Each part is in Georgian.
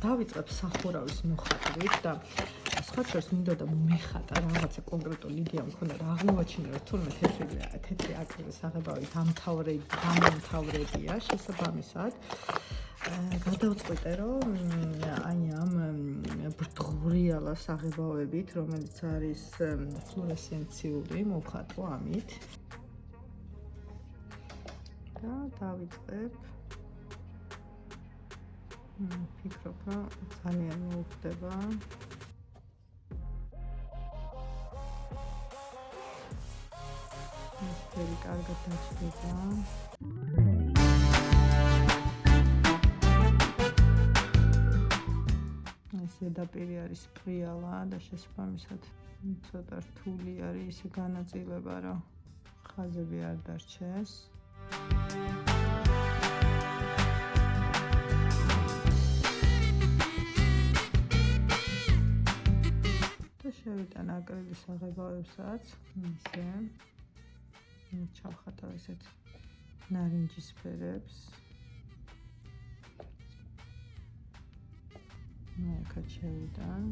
დავიწყებ სახურავის მოხატვით და სხვა შორის მინდოდა მეხატა რაღაცა კონკრეტული იდეა მქონდა და აღმოვაჩინე რომ თურმე თეთრი აკრილის აღებავით დამამთავრებია შესაბამისად გადავწყვიტე რომ აი ამ ბრტყურიალა აღებავებით რომელიც არის ფლუორესცენციული მოვხატო ამით და დავიწყებ ფიქრობ, რომ ძალიან მოუხდება. ეს ფერი კარგად დაჭდება. ეს ზედაპირი არის პრიალა და შესაბამისად ცოტა რთული არის ისე განაწილება, რომ ხაზები არ დარჩეს. შევიტან აკრილის აღებავებსაც ისე ჩავხატავ ესეთ ნარინჯის ფერებს მეკაც შევიტან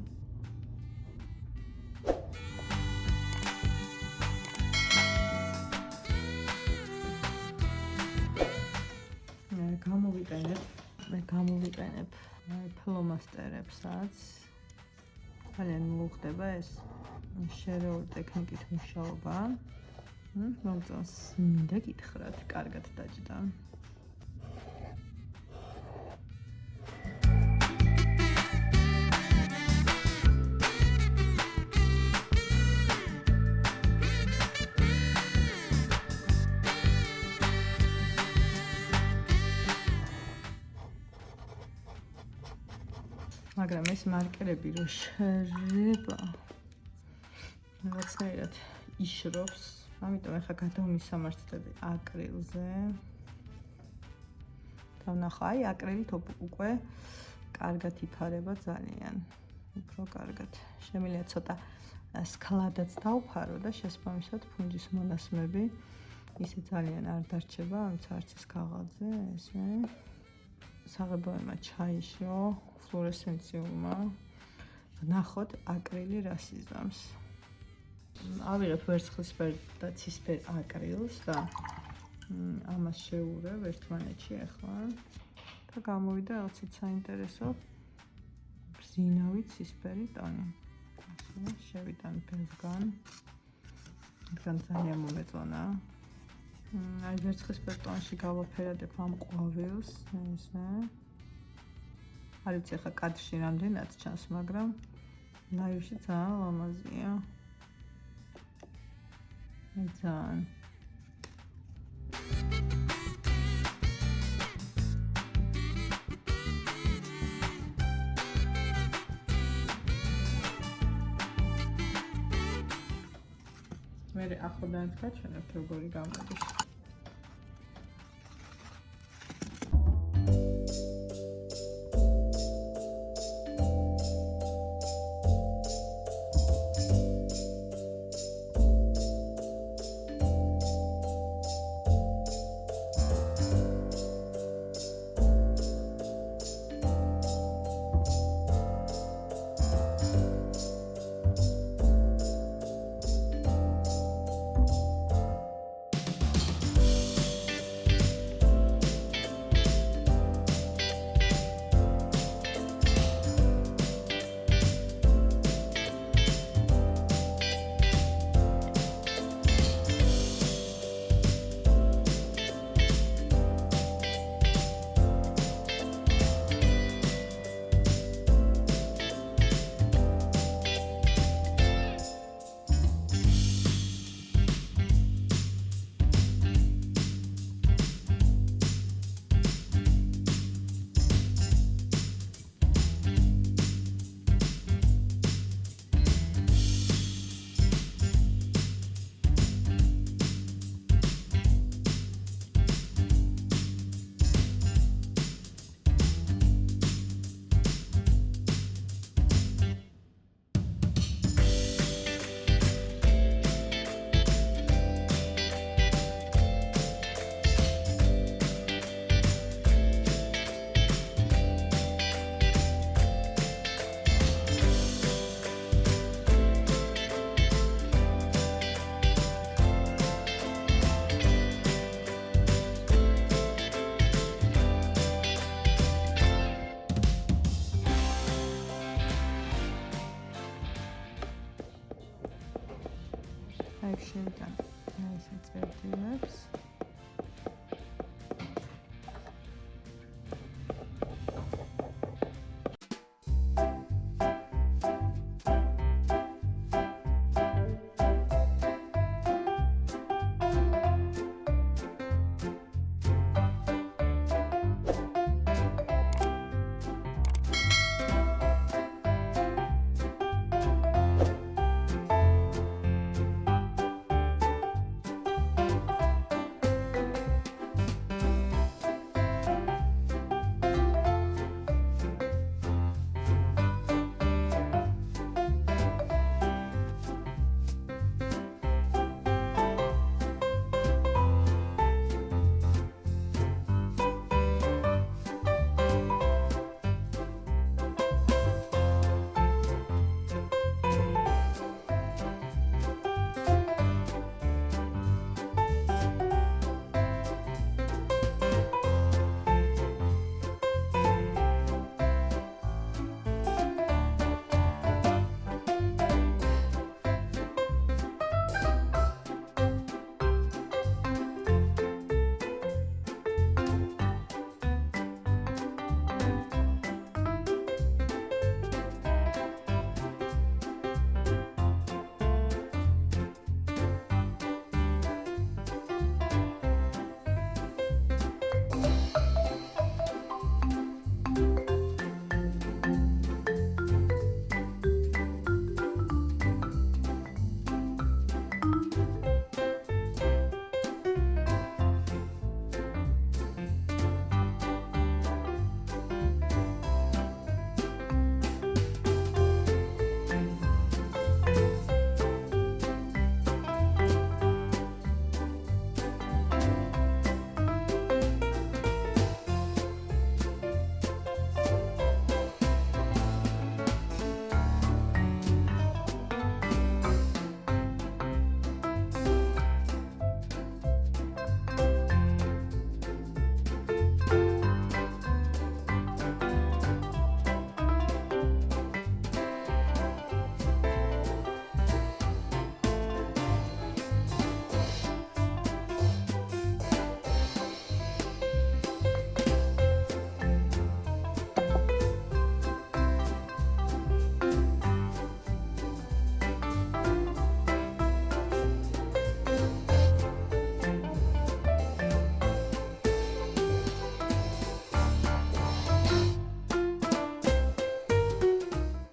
გამოვიყენებ ფლომასტერებსაც ძალიან მოუხდება ეს შერეული ტექნიკით მუშაობა. მომწონს მინდა გითხრათ, კარგად დაჭდა. მაგრამ ეს მარკერები რო შრება რაღაცნაირად იშრობს, ამიტომ ახლა გადავმისამართლები აკრილზე. დავნახა, აი აკრილით უკვე კარგად იფარება ძალიან. უფრო კარგად. შემიძლია ცოტა სქლადაც დავფარო და შესაბამისად ფუნჯის მონასმები ისე ძალიან არ დარჩება, ამც არც ის ქაღალდზე, ესე საღებავებმა ჩაიშო ფლუორესცენციულმა. ნახოთ აკრილი რას იზამს. ავიღებ ვერცხლისფერ და ცისფერ აკრილს და ამას შევურევ ერთმანეთში ახლა და გამოვიდა რაღაცა საინტერესო ბზინავი ცისფერი ტონი. შევიტან ფერგან. თქვენ ძალიან მომეწონა. აი ვერცხლისფერ ტონში გავაფერადებ ამ ყვავილს, ესე. არ ვიცი ახლა კადრში რამდენად ჩანს, მაგრამ ლაივში ძალიან ლამაზია. ძალიან. მე ახლადანაც გაჩვენებთ როგორი გამოდის. ესა წერტილებს.